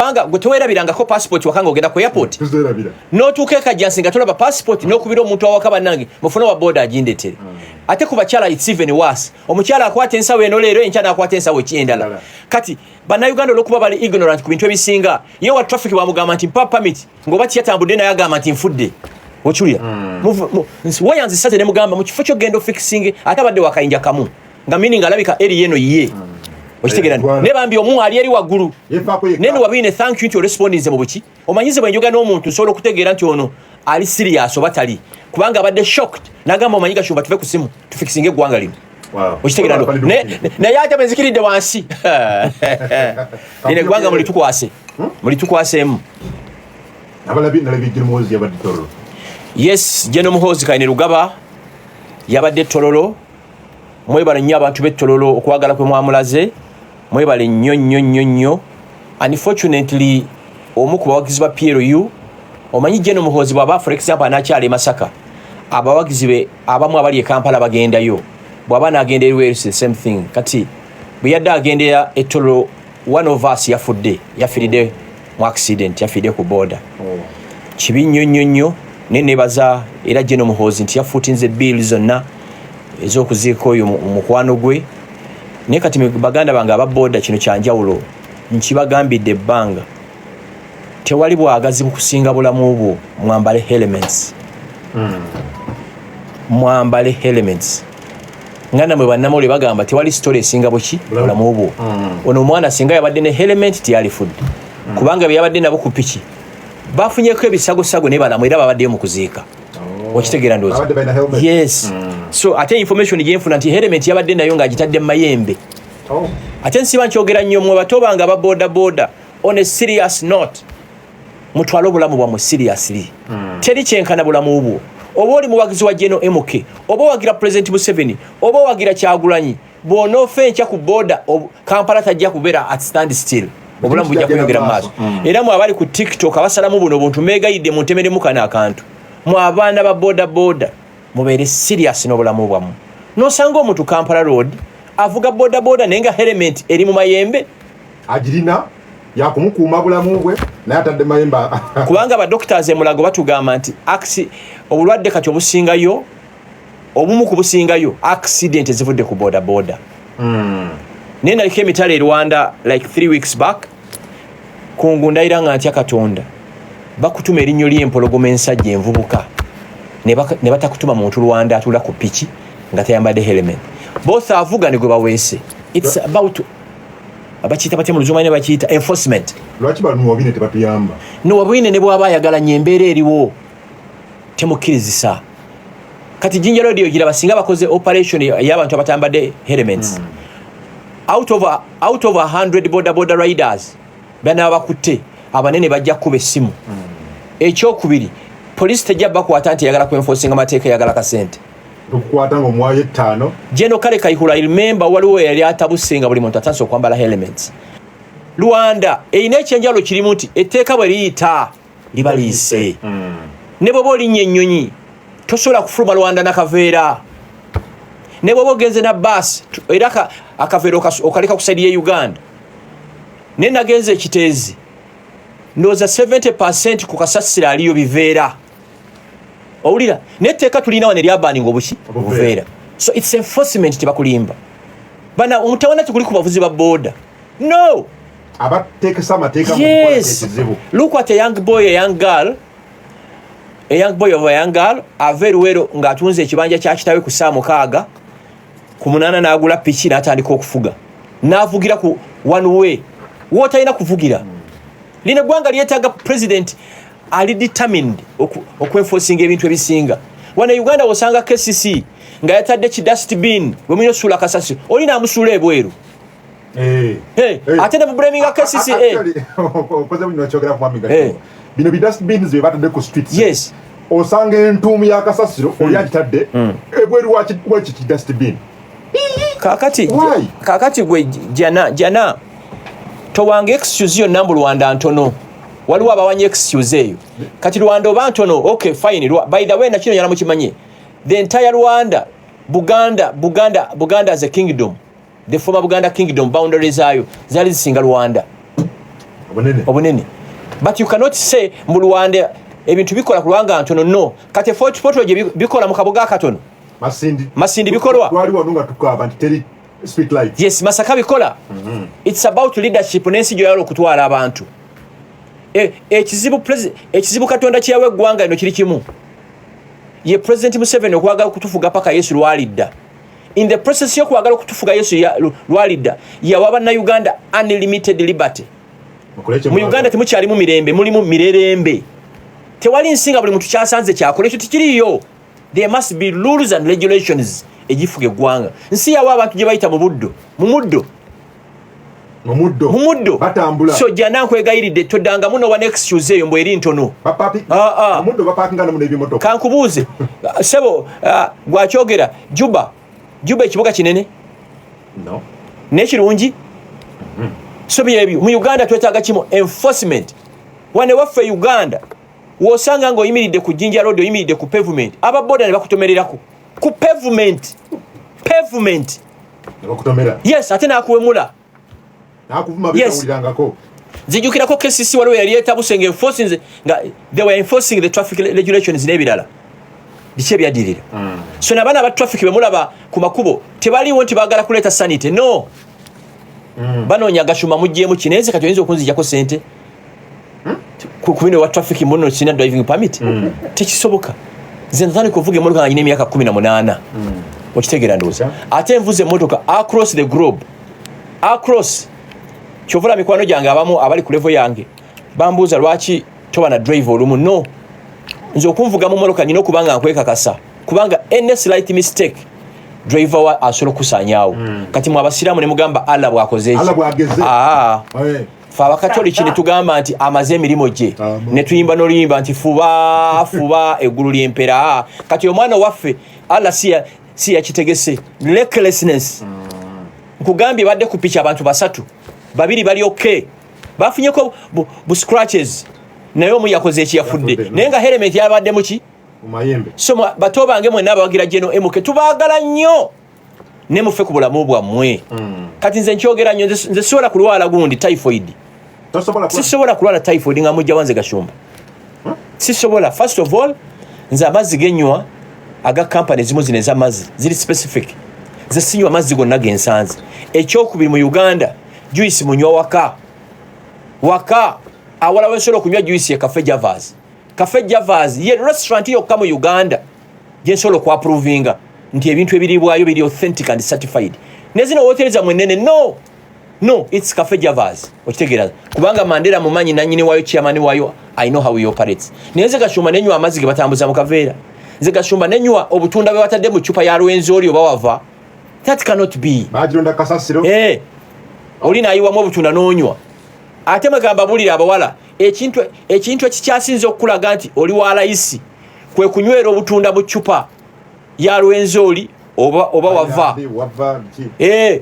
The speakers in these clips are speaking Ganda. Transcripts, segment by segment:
kubanga gwe towerabirangako passport wakanga ogenda ku airport n'otuuka ekajansi nga tolaba passport n'okubira omuntu awaka bannange mufuna wa boda agindetere ate ku bakyala it's even worse omukyala akwata ensawo eno leero enkya n'akwata ensawo ekyendala kati bannayuganda olw'okuba bali ignorant ku bintu ebisinga ye wa traffic bamugamba nti mpa permit ng'oba tiyatambudde naye agamba nti nfudde okiwulira wayanzisa te ne mugamba mu kifo ky'ogenda ofixing ate abadde wakayinja kamu nga meaning alabika eri yeno ye okitegeera ne bambi omu ali eri waggulu neno wabine thank you nti orespondinze mu buki omanyize bwe njoga n'omuntu nsobola okutegeera nti ono ali serious oba tali kubanga abadde shocked n'agamba omanyi Gashumba tuve ku simu tufikisinge eggwanga lino okitegeera naye ate benzikiridde wansi nine eggwanga mulitukwaseemu yes General Muhoozi Kayine Rugaba yabadde Tororo mwebale nnyo abantu b'ettololo okwagala kwe mwamulaze mwebale nnyo unfortunately omu ku bawagizi ba PLU omanyi General Muhoozi bw'aba for example anakyala e Masaka abawagizi be abamu abali e Kampala bagendayo bw'aba n'agenda eriweeru the same thing kati bwe yadde agendera ettololo one of us yafiridde mu accident yafiridde ku border kibi nnyo nenebaza era General Muhoozi nti yafuutinze bill zonna ez'okuziika oyo mukwano gwe naye kati baganda bange ababoda kino kyanjawulo nkibagambidde ebbanga tewali bwagazi mu kusinga bulamu bwo mwambale elements ngana mwe bannamawulire bagamba tewali story esinga buki bulamu bwo ono omwana singa yabadde ne element tiyalifudde kubanga bye yabadde nabo ku piki bafunyeko ebisagosago ne balamu era babaddeyo mu kuziika okitegeera ndoozi yes so ate information gyenfuna nti element yabadde nayo ng'agitadde mu mayembe ate nsiba nkyogera nnyo mwe batobanga ababodaboda on a serious note mutwale obulamu bwammwe seriously teri kyenkana bulamu bwo oba oli muwagizi wa General MK oba owagira President Museveni oba owagira Kyagulanyi bw'onoofa enkya ku boda Kampala tajja kubeera at stand still obulamu bujja kweyongera mu maaso era mwe abali ku TikTok abasalamu buno buntu meegayidde muntemeremu kana akantu mwe abaana ba boda mubeere serious n'obulamu bwammwe n'osanga omuntu Kampala Road avuga boda naye nga element eri mu mayembe agirina yakumukuuma bulamu bwe naye atadde mayembe kubanga abadoctors emulago batugamba nti obulwadde kati obusingayo obumu ku busingayo accident ezivudde ku boda naye naliko emitala e Rwanda like 3 weeks back kungundayira nga ntya Katonda bakutuma erinnyo ly'empologoma ensajja envubuka ne batakutuma muntu Rwanda atula ku piki nga tayambadde element both avuga ne gwe baweese it's about abakiyita batya mu luzungu ne bakiyita enforcement lwaki bano wabine tebatuyamba no wabine ne bwaba ayagala nyembeera eriwo temukkirizisa kati Jinja Radio gira basinga bakoze operation y'abantu abatambadde elements out of 100 boda riders bana bakutte abanene bajja kuba essimu ekyokubiri police tejja bakwata nti yagala ku enforcing amateeka yagala kasente okukwata ngo mwaye 5 Jeno kale kayihula remember waliwo yali atabusinga buli muntu atanso kwambala elements Rwanda eyina ekyenjalo kirimu nti etteeka bwe liyita libaliise ne bwoba olinnye ennyonyi tosobola kufuluma Rwanda n'akaveera ne bwoba ogenze na basi era akaveera okaleka ku side ye Uganda ne nagenze ekiteezi ndowooza 70% ku kasasiro aliyo biveera owulira netteeka tulinawo ne lyabaninga obuveera so it's enforcement tebakulimba bana omutawana tikuli ku bavuzi ba boda no abateekesa amateeka yes look at a young boy a young girl ava eruwero ng'atunze ekibanja kya kitawe ku saa 6 ku 8 n'agula piki n'atandika okufuga n'avugira ku one way wootalina kuvugira lino eggwanga lyetaaga president ali determined okwenforcing ebintu ebisinga wana Uganda osanga KCC nga yatadde ki dustbin bwe mulina osuula kasasi olina amusuula ebweru ate ne blaminga KCC okoze bino kyogera ku mami bino bi dustbins bye batadde ku streets yes osanga entuumu ya kasasiro oli agitadde ebweru waki dustbin kakati gwe jana towange excuse yonna mbu Rwanda ntono waliwo abawanya excuse eyo kati Rwanda oba ntono okay fine by the way nakino yana mukimanye the entire Rwanda Buganda as a kingdom the former Buganda kingdom boundaries ayo zali zisinga Rwanda obunene but you cannot say mu Rwanda ebintu bikola kulwanga ntono no kati Fort Portal bikola mu kabuga katono masindi bikolwa twali wanunga tukaba nteri street light yes Masaka bikola it's about leadership nensi gyo yalo kutwala abantu ekizibu Katonda kyawe eggwanga lino kiri kimu ye President Museveni okwagala kutufuga paka Yesu lwalidda in the process yo kwagala kutufuga Yesu lwalidda yawaba na Uganda unlimited liberty mu Uganda temukyali mu mirembe mulimu mirerembe tewali nsinga buli muntu kyasanze kyakole ekyo tikiriyo there must be rules and regulations egifuga eggwanga nsi yawa abantu gye bayita mu muddo batambula so jana nkwegayiridde todanga muno one excuse eyo mbweri ntono muddo bapakingana mu ebimotoka kankubuuze sebo gwakyogera Juba ekibuga kinene no nekirungi so byebyo mu Uganda twetaaga kimu enforcement wane waffe Uganda wosanga ngo oyimiridde ku Jinja Road oyimiridde ku pavement ababoda ne bakutomererako ku pavement bakutomera yes ate nakuwemula nakuvuma bitawulirangako zijukirako KCC waliwo yali etabusenge enforcing nga they were enforcing the traffic regulations n'ebirala biki ebyadirira so nabana ba traffic bemulaba ku makubo tebaliwo nti bagala kuleta sanity no banoonya Gashumba mujjemu kinenze kati oyinza okunzijjako sente kubino wa traffic muno sina driving permit tekisoboka nze ntandika kuvuga emmotoka nga nyina emyaka 18 okitegeera ndowooza ate nvuze emmotoka across the globe kyovula mikwano gyange abamu abali ku level yange bambuuza lwaki toba na drive olumu no nze okunvuga mu mmotoka nyina okubanga nkwekakasa kubanga any slight mistake driver wa asobola okusaanyaawo kati mu abasiraamu ne mugamba Allah bw'akoze Allah bw'ageze fa abakatoliki ne tugamba nti amaze emirimu gye ne tuyimba n'oluyimba nti fuba eggulu ly'empera kati omwana waffe Allah si yakitegese recklessness nkugambye badde ku picha abantu basatu babiri bali okay bafunyeko bu scratches naye omu yakoze ekiyafudde naye nga helmet yabadde muki umayembe so bato bange mwenna abawagira geno emuke tubaagala nnyo ne mufe ku bulamu bwammwe kati nze nkyogera nnyo nze sisobola kulwala gundi typhoid sisobola kulwala typhoid nga mujja wanze Gashumba sisobola first of all nze amazzi genywa aga company zimu zine z'amazzi ziri specific nze sinywa amazzi gonna gensanze ekyokubiri mu Uganda juice munywa waka awala wensobola okunywa juice ya Cafe Javas ye restaurant yokka mu Uganda gyensobola okwaprovinga nti ebintu ebiribwayo biri authentic and certified nezino hotels munene no it's Cafe Javas okitegeera kubanga Mandela mumanyi nanyini wayo chairman wayo I know how he operates neze Gashumba nenywa amazzi ge batambuza mu kaveera nze Gashumba nenywa obutunda bwe watadde mu chupa ya Rwenzori oba wava that cannot be bajironda kasasiro oli nayiwamu obutunda n'onywa ate mwegamba bulira abawala ekintu ekikyasinze okulaga nti oli wa layisi kwe kunywera obutunda mu chupa ya Rwenzori oba wava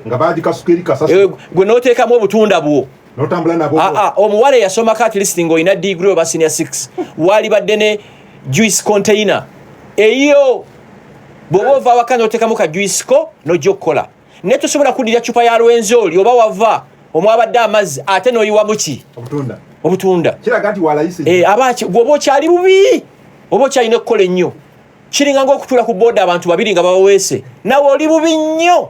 nga baadi kasukeri kasasiro gwe noteekamu obutunda bwo notambula nabo omuwala yasomako at least ng'olina degree oba senior 6 wali badde ne juice container eyo bw'oba ova awaka noteekamu ka juice ko nojja okukola naye tosobola kuddira chupa ya Rwenzori oba wava omwabadde amazzi ate n'oyiwamu ki obutunda kiraga nti walayisi abaki gwoba okyali bubi oba okyalina okukola ennyo kiringa ng'okutula ku booda abantu babiri nga babaweese nawe oli bubi nnyo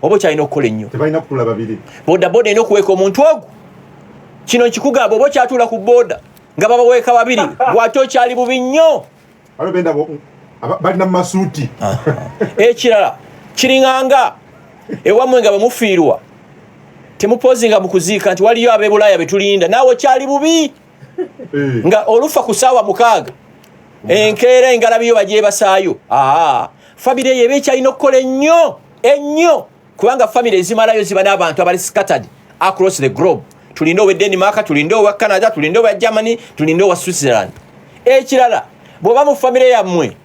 oba okyalina okukola ennyo tebalina kutula babiri booda erina okuweeka omuntu ogwo kino nkikugamba oba okyatula ku booda nga babaweeka babiri gwate okyali bubi nnyo balina mu masuuti ekirala kiringanga ewammwe nga bamufiirwa temupozinga mu kuziika nti waliyo ab'ebulaaya betulinda naawe okyali bubi nga olufa ku ssaawa 6 enkeera engalabiyo bagyebasaayo famire eyo eba ekyalina okukola ennyo kubanga famire ezimalayo ziba n'abantu abali scattered across the globe tulinde owa Denmark tulinde owa Canada tulinde owa Germany tulinde owa Switzerland ekirala bw'oba mu famire yammwe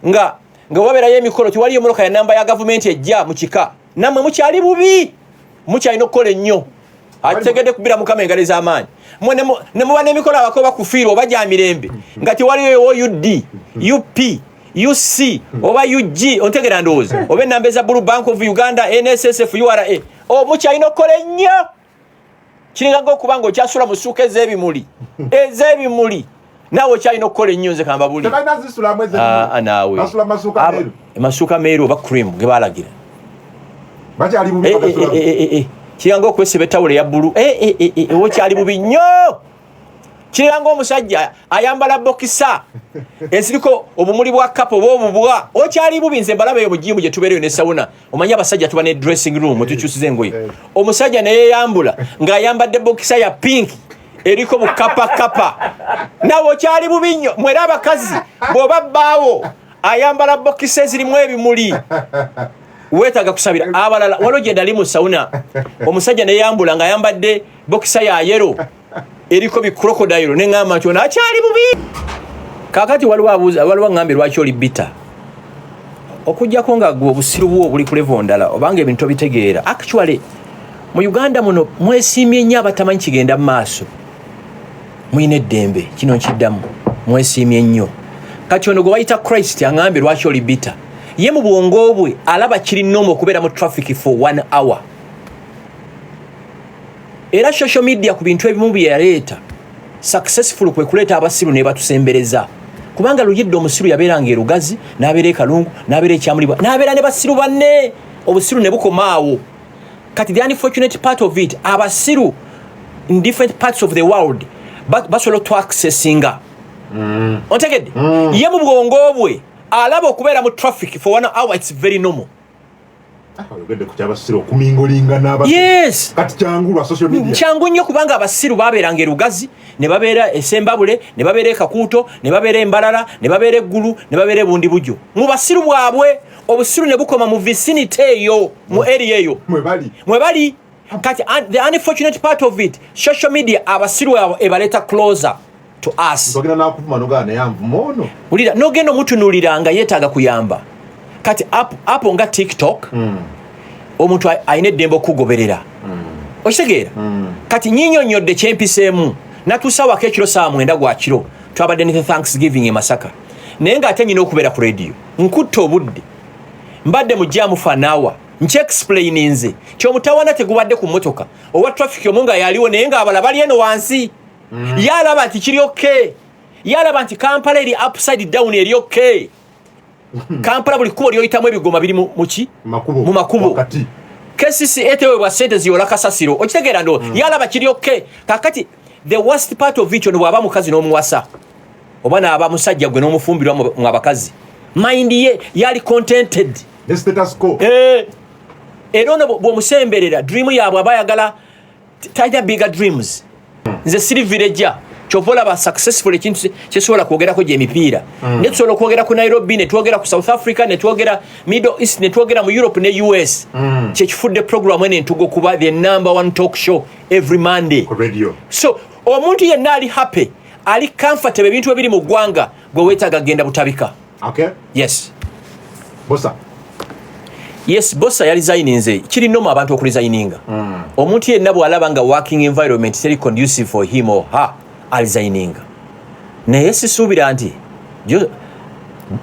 nga wabeerayo emikolo tiwaliyo mmotoka ya namba ya gavumenti ejja mu kika nammwe mukyali bubi mukyalina okukola ennyo ategedde kubira mukama engalo ez'amaanyi ne muba n'emikolo abako bakufiirwa oba gya mirembe nga tiwaliyo UD UP UC oba UG ontegera ndowooza oba ennamba eza Blue Bank of Uganda NSSF URA mukyalina okukola ennyo kiringa ng'okubanga okyasula mu ssuuka ez'ebimuli naawe okyalina okukola ennyo nze kamba buli naawe amasuuka meeru oba cream ge baalagira kiringa ng'okwesiba ettawulo eya bbulu okyali bubi nnyo kiringa ng'omusajja ayambala bokisa eziriko obumuli bwa kapa oba obubwa okyali bubi nze mbalaba eyo mu jimu gye tubeereyo ne sawuna omanyi abasajja tuba ne dressing room tukyusiza engoye omusajja neyeyambula ng'ayambadde bokisa ya pinki eriko bukapakapa nawe okyali bubi nnyo mwera abakazi bw'oba bbaawo ayambala bokisa ezirimu ebimuli weetaaga kusabira abalala waliwo gye ndali mu sawuna omusajja neyeyambula ng'ayambadde bokisa ya yero eriko bikrokodayiro neŋŋamba nti ono akyali bubi kaakati waliwo ŋŋambye lwaki oli bita okuggyako nga gwe obusiru bwo buli ku levo ndala obanga ebintu tobitegeera actually mu Uganda muno mwesiimye nnyo abatamanyi kigenda mu maaso muyina eddembe kino nkiddamu mwesiimye nnyo kati ono gwe bayita Christ aŋŋambye lwaki oli bita ye mu bwongo bwe alaba kiri nnoma okubeera mu traffic for 1 hour era social media ku bintu ebimu bye yaleeta successful kwe kuleeta abasiru ne batusembereza kubanga luyidde omusiru yabeeranga erugazi n'abeera ekalungu n'abeera ekyamulibwa n'abeera ne basiru banne obusiru ne bukomaawo kati the unfortunate part of it abasiru in different parts of the world basobola otwaccessinga ontegedde ye mu bwongo bwe alaba okubeera mu traffic for 1 hour it's very normal. Yes. Kyangu nnyo kubanga abasiru babeeranga erugazi ne babeera esembabule ne babeera ekakuuto ne babeera embalala ne babeera eggulu ne babeera ebundi bujjo mu basiru bwabwe obusiru ne bukoma mu vicinity eyo mu area eyo mwe bali kati the unfortunate part of it social media abasiru abo ebaleeta closer to us ulira nogenda omutunuuliranga yeetaaga kuyamba kati apo nga TikTok omuntu ayina eddembe okugoberera okitegeera kati nyinyonnyodde kyempiseemu natuusawako ekiro saa 9 gwa kiro twabadde ne Thanksgiving e Masaka naye ng'ate nyina okubeera ku radio nkutta obudde mbadde mu jaamu fanaawa nkyexplaininze kyomutawana tegubadde ku mmotoka owa traffic omu nga yaliwo naye ng'abala bali eno wansi yalaba nti kiri okay yalaba nti Kampala eri upside down eri okay Kampala buli kkubo lyoyitamu ebigoma biri mu makubo KCC etewebwa ssente ziyola kasasiro okitegeera ndo yalaba kiri okay kakati the worst part of it ono bw'aba mukazi n'omuwasa oba n'aba musajja gwe n'omufumbirwa mu abakazi mind ye yali contented era ono bw'omusemberera dream yaabwe aba ayagala tajja bigger dreams nze siri vireja chovola ba successful ekintu kyesobola kwogerako gye emipiira ne tusobola kwogera ku Nairobi ne twogera ku South Africa ne twogera Middle East ne twogera mu Europe ne US kyekifudde program ene ntugo kuba the #1 talk show every Monday ku radio so omuntu yenna ali happy ali comfortable ebintu ebiri mu ggwanga gwe weetaaga genda butabika okay yes bossa yali zayininze kiri noma abantu okulizayininga omuntu yenna bw'alaba nga working environment teri conducive for him or her alizayininga naye sisuubira nti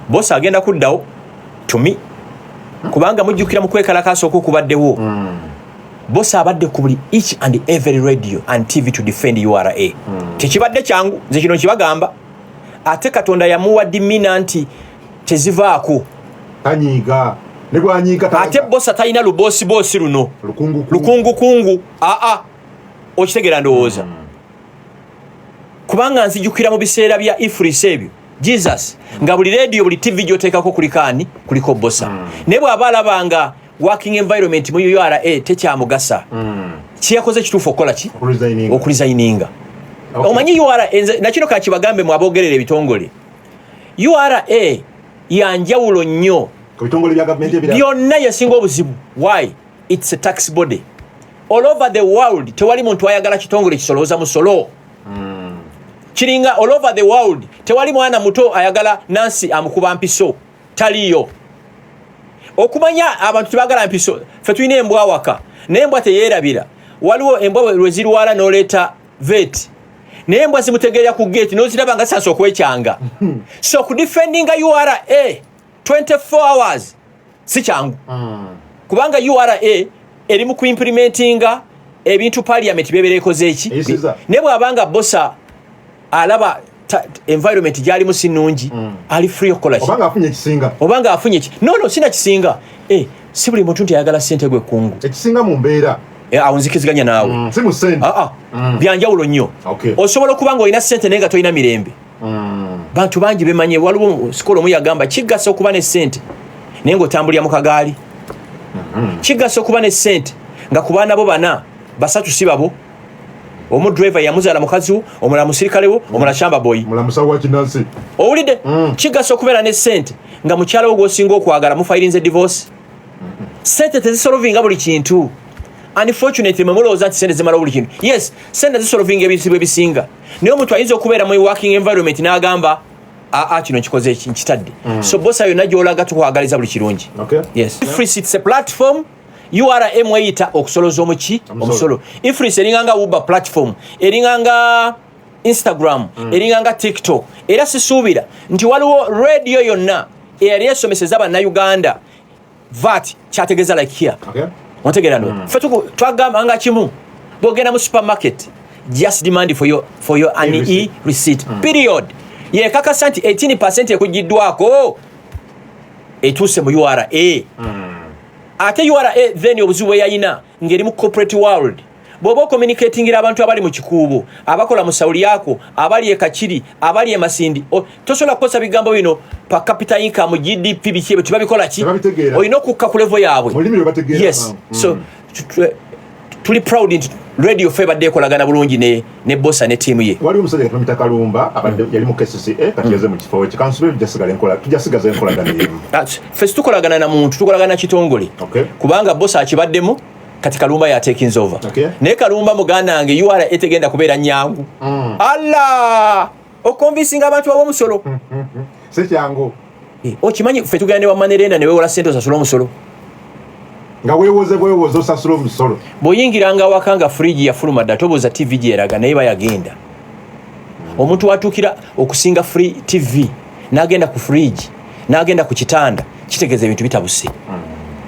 bossa agenda kuddawo tumi kubanga mujjukira mu kwekalakaasa okukubaddewo bossa abadde ku buli each and every radio and TV to defend URA tekibadde kyangu nze kino kibagamba ate Katonda yamuwa dimina nti tezivaako tanyiiga ate bossa talina luboosibosi luno lukungukungu okitegeera ndowooza kubanga nzijukira mu biseera bya Ifris ebyo Jesus nga buli radio buli TV gyoteekako kuliko bossa naye bw'aba alabanga working environment mu URA tekyamugasa kiyakoze kituufu okukola ki okulizayininga omanyi URA nakino kakibagambe mu aboogerera ebitongole URA yanjawulo nnyo byonna yasinga obuzibu why it's a tax body all over the world tewali muntu ayagala kitongole kisolooza musolo kiringa all over the world tewali mwana muto ayagala Nancy amukuba mpiso taliyo okumanya abantu tebagala mpiso fe tulina embwa waka n'embwa teyeerabira waliwo embwa lwezirwala n'oleeta vet naye embwa zimutegeera ku gate n'oziraba nga sasa okwekyanga so ku defendinga URA 24 hours si kyangu kubanga URA eri mu kuimplementinga ebintu parliament beberekoze eki ne bwabanga bossa alaba environment gyali musinungi ali free okola ki obanga afunye ki no sina kisinga si buli muntu ntiyagala sente gwe kungu ekisinga mu mbeera awunzikiziganya naawe si mu sente byanjawulo nnyo osobola okuba nga olina sente naye nga tolina mirembe bantu bangi bemanye waliwo sikolo omu yagamba kigasa okuba ne sente naye ng'otambulira mu kagaali kigasa okuba ne sente nga ku baana bo bana basatu si babo omu driver yamuzaala mukazi wo omulala musirikale wo omulala shamba boy owulidde kigasa okubeera ne sente nga mukyala wo gw'osinga okwagala mufayirinze divorce sente tezisolovinga buli kintu unfortunately mulowooza nti sente zimala buli kintu yes sente zisolovinga ebizibu ebisinga naye omuntu ayinza okubeera mu working environment n'agamba kino nkikoze nkitadde so bossa yonna gy'olaga tukwagaliza buli kirungi yes ifris it's a platform urm eyita okusoloza omusolo ifris eringanga uber platform eringanga Instagram eringanga TikTok era sisuubira nti waliwo radio yonna eyali esomeseza bannayuganda vat kyategeeza like here ontegeera no ffe twagamba nga kimu bw'ogenda mu supermarket just demand for your ane receipt period yekakasa nti 18% ekugiddwako etuuse mu URA ate URA then obuzibu eyayina ngeri mu corporate world bw'oba communicatingira abantu abali mu kikuubo abakola mu sawuli yako abali ekakiri abali emasindi tosobola kukosa bigambo bino pa capital income GDP biki ebyo tibabikola ki olina okukka ku level yaabwe yes so tuli proud nti radio fe badde ekolagana bulungi ne bossa ne tiimu ye waliwo omusajja katumita Kalumba abadde yali mu KCCA kati yaze mu kifo kikansubi tujasigaza enkolagana yemu fe tukolagana na muntu tukolagana kitongole kubanga bossa akibaddemu kati Kalumba ya taking over ne Kalumba muganda wange URA etegenda kubeera nyangu Allah okonvisinga abantu ab'omusolo se kyangu okimanyi fe tugenda wa manerenda ne wewola sente osasula omusolo nga weewoze osasula omusolo bw'oyingiranga awaka nga fridge yafuluma dda tobuuza TV gyeraga naye bayagenda omuntu watuukira okusinga free TV n'agenda ku fridge n'agenda ku kitanda kitegeeza ebintu bitabuse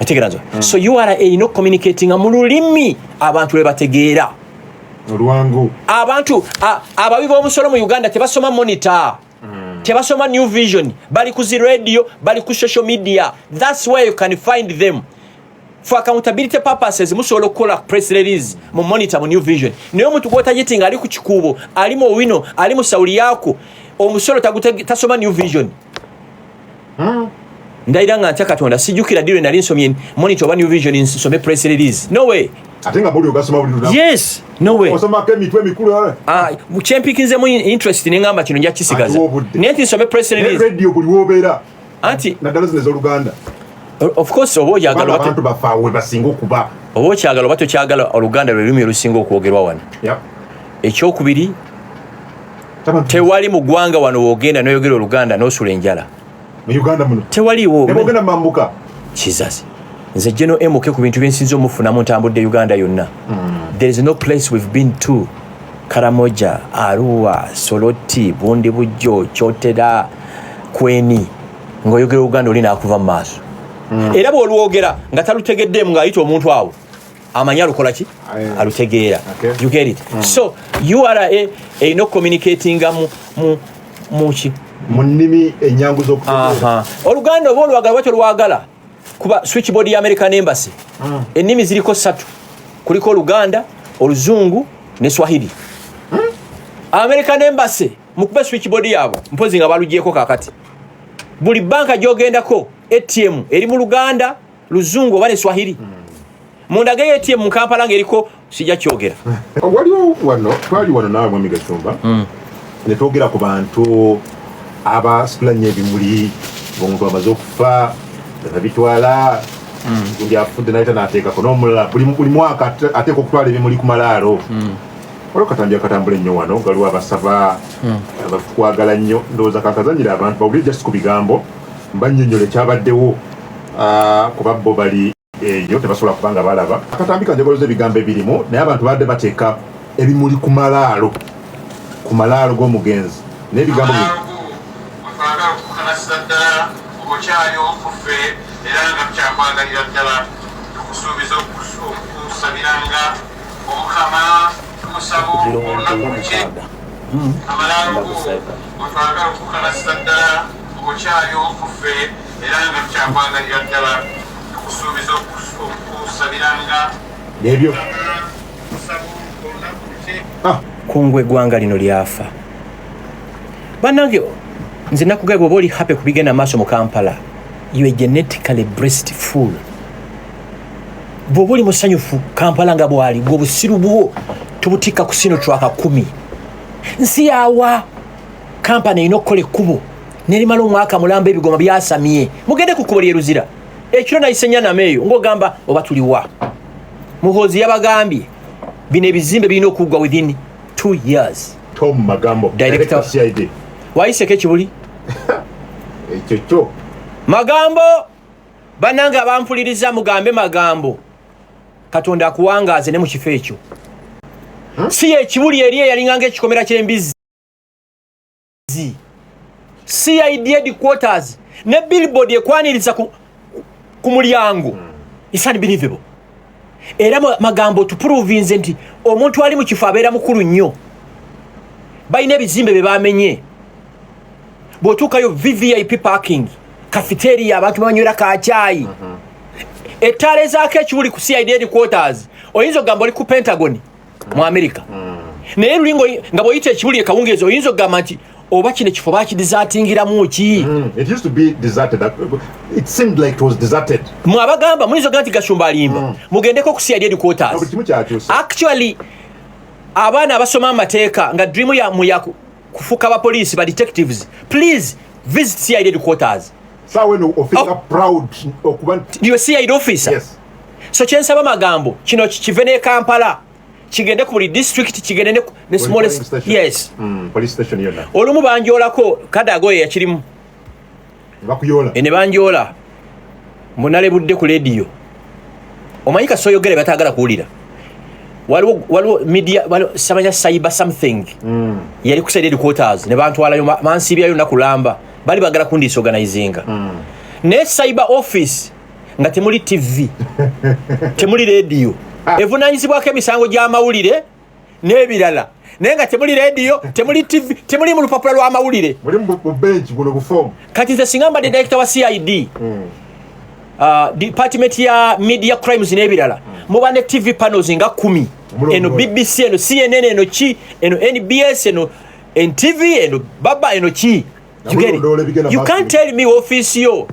ategeerazo so URA erina communicating mu lulimi abantu lwe bategeera olwangu abantu ababi b'omusolo mu Uganda tebasoma monitor tebasoma New Vision bali ku radio bali ku social media that's where you can find them for accountability purposes musobola okukola press release mu monitor mu New Vision naye omuntu gw'otagitinga ali ku kikuubo ali mu owino ali mu sawuli yaako omusolo tasoma New Vision ndayira nga ntya Katonda sijjukira diro nali nsomye monitor oba New Vision nsome press release no way ate nga buli ogasoma buli lunaku yes no way osomako emitwe emikulu kyempikinzemu interest ne ngamba kino nja kisigaza naye nti nsome press release radio buli wobeera anti naddala zino ez'Oluganda of course oba oyagala abantu bafaawe basinga okuba oba okyagala oba tokyagala Oluganda lwe lulimi olusinga okwogerwa wano ekyokubiri tewali mu ggwanga wano woogenda n'oyogera Oluganda n'osula enjala mu Uganda muno tewaliwo nebogenda mambuka kizazi nze General MK ku bintu byensinza omufunamu ntambudde Uganda yonna there is no place we've been to Karamoja Arua Soroti Bundi Bujjo Kyotera Kweni ng'oyogera Uganda oli naakuva mu maaso era bw'olwogera nga talutegeddemu ng'ayita omuntu awo amanya alukola ki alutegeera you get it so URA erina communicatinga muki mu nnimi ennyangu z'okutegeera Oluganda oba olwagala bwatyo lwagala kuba switchboard ya American Embassy ennimi ziriko 3 kuliko Oluganda Oluzungu ne Swahili American Embassy mukube switchboard yaabo mpozi nga balugyeko kakati buli banka gyogendako ATM eri mu Luganda Luzungu oba ne Swahili mundage ATM mu Kampala ng'eriko sijja kyogera waliwo wano twali wano naawe Mwami Gashumba ne twogera ku bantu abasitulanya ebimuli ng'omuntu amaze okufa nabitwala gundi afudde naye tanaateekako n'omulala buli mwaka ateeka okutwala ebimuli ku malaalo waliwo katambi akatambula ennyo wano galiwo abasaba abakwagala nnyo ndowooza kakazanyira abantu bawulire just ku bigambo mbannyonnyola ekyabaddewo kuba bo bali eyo tebasobola kuba nga balaba akatambi kanjagaloza ebigambo ebirimu naye abantu badde bateeka ebimuli ku malaalo g'omugenzi n'ebigambo okyali omufuffe era nga tukyakwagalira ddala tukusuubiza okusabiranga omukama tumusabu olunaku luki amalalugo otwagala okukalasa ddala obukyali okuffe era nga tukyakwagaliira ddala tukusuubiza okusabiranga ebyo kungwe eggwanga lino lyafa bannange nze nakugamba oba oli happy kubigenda maaso mu Kampala you are genetically blessed full bw'oba oli musanyufu Kampala nga bwali gwe obusiru bwo tubutikka ku sino twaka 10 nsi yawa kampani erina okukola ekkubo nerimala omwaka mulamba ebigoma byasamye mugende ku kkubo lyeruzira ekiro nayise nyanama eyo ng'ogamba oba tuliwa muhoozi yabagambye bino ebizimbe birina okuggwa within 2 years Tom Magambo Director CID wayiseko ekibuli ekyo Magambo bannange abampuliriza mugambe Magambo Katonda akuwangaaze ne mu kifo ekyo si ekibuli eri eyalinganga ekikomera ky'embizi CID headquarters ne billboard ekwaniriza ku mulyango it's unbelievable era Magambo tuprovinze nti omuntu ali mu kifo abeera mukulu nnyo balina ebizimbe bye bamenye bw'otuukayo VVIP parking cafeteria abantu banywera kacaayi ettaala ezaako ekibuli ku CID headquarters oyinza okugamba oli ku Pentagon mu America naye lulingo nga bw'oyita ekibuli ekawungeezi oyinza okugamba nti oba kino ekifo bakidizatingiramu ki it used to be deserted it seemed like it was deserted mwabagamba muyinza okugamba nti Gashumba alimba mugendeko ku CID headquarters actually abaana abasoma amateeka nga dream yammwe ya kufuuka abapoliisi ba detectives please visit CID headquarters sawe no officer proud okuba you CID officer yes so kyensaba Magambo kino kive ne Kampala kigende ku buli district kigende ne smallest yes police station yonna olumu banjolako kadago yakirimu bakuyola ne banjola munale budde ku radio omanyika soyogere batagala kuwulira waliwo media samanya cyber something yali ku CID headquarters ne bantwalayo mansibyayo nakulamba bali bagala kundiisa organizinga ne cyber office nga temuli TV temuli radio evunanyizibwako emisango gy'amawulire n'ebirala naye nga temuli radio temuli TV temuli mu lupapula lw'amawulire muri mu bench guno bufomu kati nze singa mbadde director wa CID department ya media crimes n'ebirala muba ne TV panels nga 10 eno BBC eno CNN eno ki eno NBS eno NTV eno baba eno ki you can't tell me office yo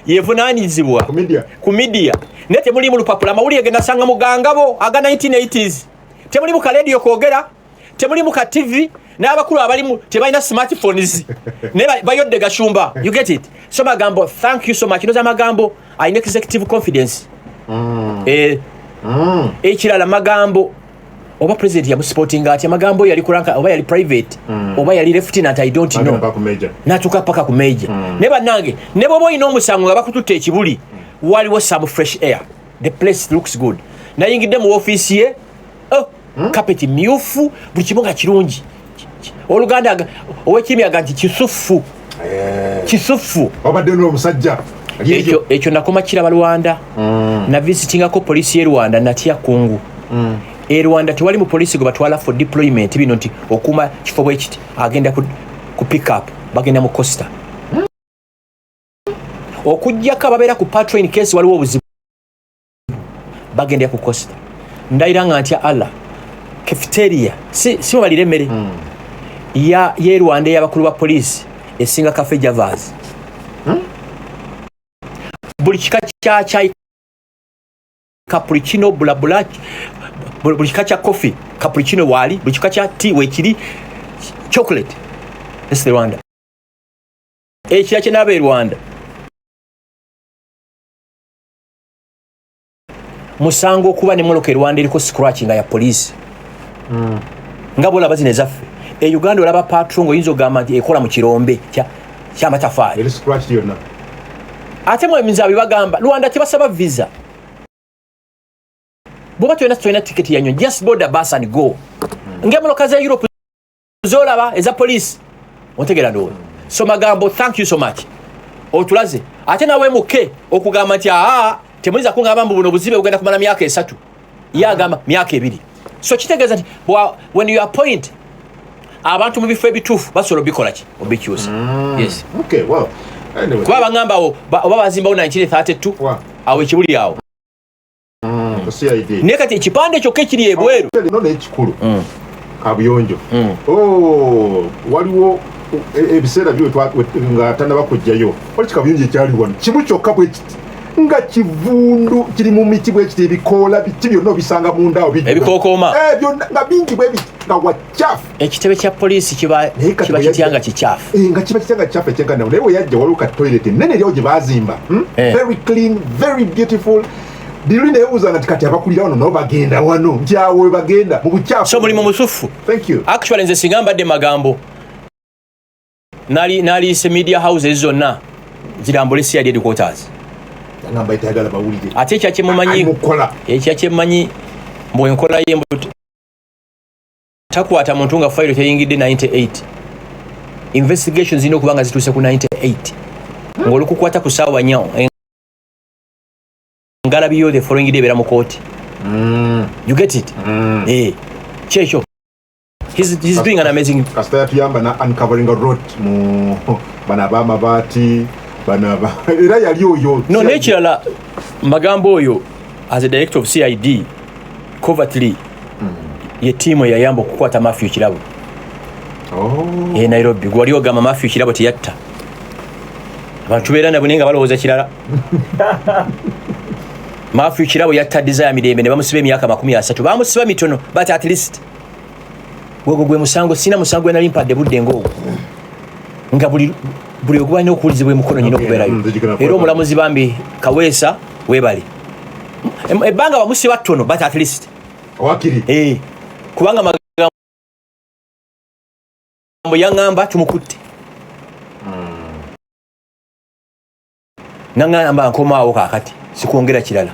yevunanyizibwa ku media ne temuli mu lupapula amawulire genda sanga mugangabo aga 1980s temuli mu ka radio kwogera temuli mu ka TV n'abakulu abalimu tebalina smartphones ne bayodde Gashumba you get it so Magambo thank you so much noza Magambo I need executive confidence ekirala Magambo oba president ya sporting ati Magambo yali kuranka oba yali private oba yali lieutenant I don't know natuka paka ku major ne banange ne bobo ino omusango nga bakututte ekibuli waliwo some fresh air the place looks good nayingidde mu office ye carpet myufu buli kimu nga kirungi oluganda owekimi aganti kisufu obadde n'omusajja ekyo nakoma kiraba Rwanda na visitingako polisi ye Rwanda natya kungu Rwanda tewali mu polisi gwe batwala for deployment bino nti okuma kifo bwe kiti agenda ku pick up bagenda mu Costa okujjako ababeera ku patrol in case waliwo obuzibu bagenda ku Costa ndayiranga ntya Allah cafeteria si balire emmere ye Rwanda y'abakulu ba polisi esinga cafe Javas buli kika kya chai cappuccino bulabula buli kika kya coffee cappuccino wali buli kika kya tea wekiri chocolate that's the Rwanda ekya kye nabe Rwanda musango okuba ne moloke Rwanda eriko scratching ya police nga bola bazine zaffe Uganda olaba patrol ngo yinzo gamba nti ekola mu kirombe kya matafali eri scratch yonna ate mwe minzabi bagamba Rwanda tebasaba visa boba tuyina ticket yanyo just board the bus and go ngemoloka za Europe zolaba eza police ontegera ndo so Magambo thank you so much otulaze ate nawe muke okugamba nti temuliza kungamba mbu buno buzibe bugenda kumala myaka 3 yagamba myaka 2 so kitegeeza nti when you appoint abantu mu bifo ebituufu basobola obikola ki obikyusa. Yes. Okay, well, anyway. Kuba bagamba oba bazimbawo 1932 awo ekibuli awo. Naye kati ekipande kyokka ekiri ebweru nona ekikulu kabuyonjo waliwo ebiseera byo nga tanaba kujjayo wali kikabuyonjo ekyali wano kimu kyokka bwe kiti nga kivundu kiri mu miti bwe kiti ebikoola biti byonna obisanga mundaawo ebikookooma byonna nga bingi bwe biti nga wakyaafu. Ekitebe kya poliisi kiba kityanga kikyafu nga kiba kityanga kikyafu ekyenkanawo naye we yajja waliwo ka toilet ennene eryawo gye baazimba very clean, very beautiful. Dili nebuuza nga kati abakulira wano nabo bagenda wano nti awo bagenda mu bukyafu. So mulimu musufu. Thank you. Actually nze singa mbadde magambo nali media houses zonna zirambule CID headquarters. Ngamba itayagala bawulire. Ate ekyakyemumanyi mbwe enkola y'embuto takwata muntu nga file teyingidde 98. Investigations zino kubanga zituuse ku 98. Ng'olukukwata ku ssaawa nnyo ngalabiyo the following day bera mu kooti. You get it? Kyekyo. He's doing an amazing. Kasita tuyamba na uncovering a road mu banaba mabati banaba era yali oyo. No, nekirala magambo oyo as a director of CID covertly ye team yayamba okukwata Matthew Kirabo. Nairobi gwali ogamba Matthew Kirabo teyatta abantu beera nabo nenga balowooza kirala. Matthew Kirabo yatta desire mirembe ne bamusiba emyaka 30 bamusiba mitono but at least gwe musango sina musango nali mpadde budde ng'ogwo nga buli ogubanya okuwulizibwa emukono nyina okubeerayo era omulamuzi bambi Kaweesa weebale ebbanga bamusiba ttono but at least wakiri kubanga magambo yaŋŋamba tumukutte naŋŋamba nkomaawo kaakati sikwongera kirala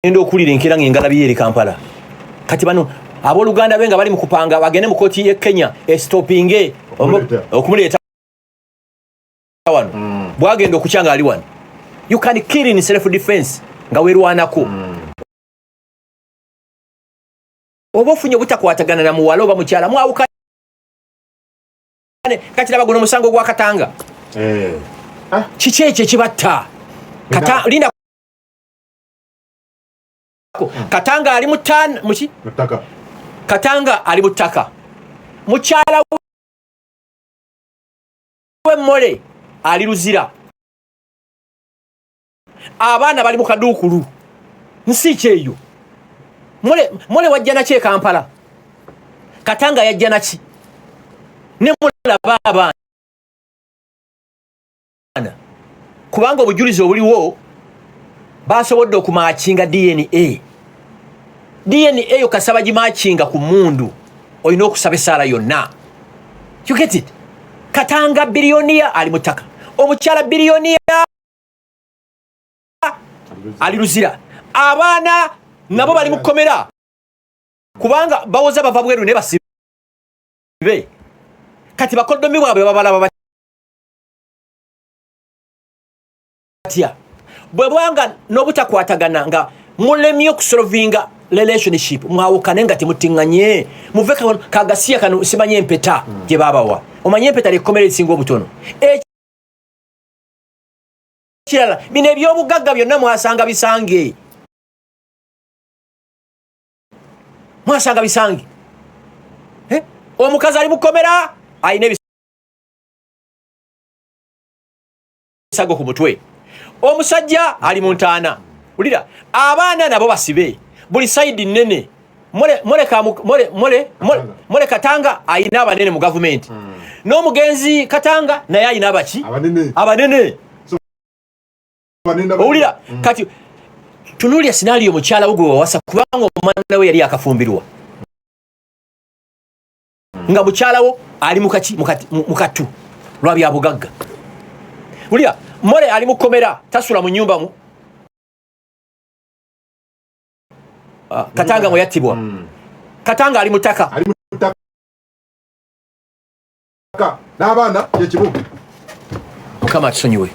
ngenda okulira enkeera ng'engalabi eri Kampala kati bano abooluganda be nga bali mu kupanga bagende mu kooti y'e Kenya estopinge okumuleeta wano bwagenda okukyanga ali wano. You can kill in self defense nga weerwanako oba ofunye obutakwatagana na muwala oba mukyala mwawukane kati laba guno omusango gwa Katanga kiki ekyo ekibatta linda Katanga ali muki Katanga ali mutaka mukyala we Mole ali Luzira abaana bali mu kaduukulu nsi kyeyo Mole wajja naki e Kampala Katanga yajja naki ne mulaba abaana kubanga obujulizi obuliwo basobodde okumakinga DNA yo kasaba gimakinga ku mundu olina okusaba esaala yonna. You get it? Katanga biliyoniya ali mutaka omukyala biliyoniya ali Luzira abaana nabo bali mukomera kubanga bawoza bava bweru ne basibe kati bakoddomi bwabwe babalaba batya bwe bwanga n'obutakwatagana nga mulemye okusolvinga relationship mwawukane nga temutinganye muve kagasiya kano simanye empeta gye babawa omanye empeta likomere lisinga obutono kirala bino ebyobugagga byonna mwasanga bisange omukazi ali mukomera ayina ebisago ku mutwe omusajja ali mu ntaana ulira abaana nabo basibe buli side nnene mole Katanga ayina abanene mu government n'omugenzi Katanga naye ayina abaki abanene ulira kati tunulya scenario mukyala ugwe wawasa kubanga omwana we yali akafumbirwa nga mukyalawo ali mukatu lwabya bugagga ulira Mole ali mukomera tasula mu nyumba mu Katanga muyatibwa Katanga ali mutaka n'abaana yekibu Mukama tusonyiwe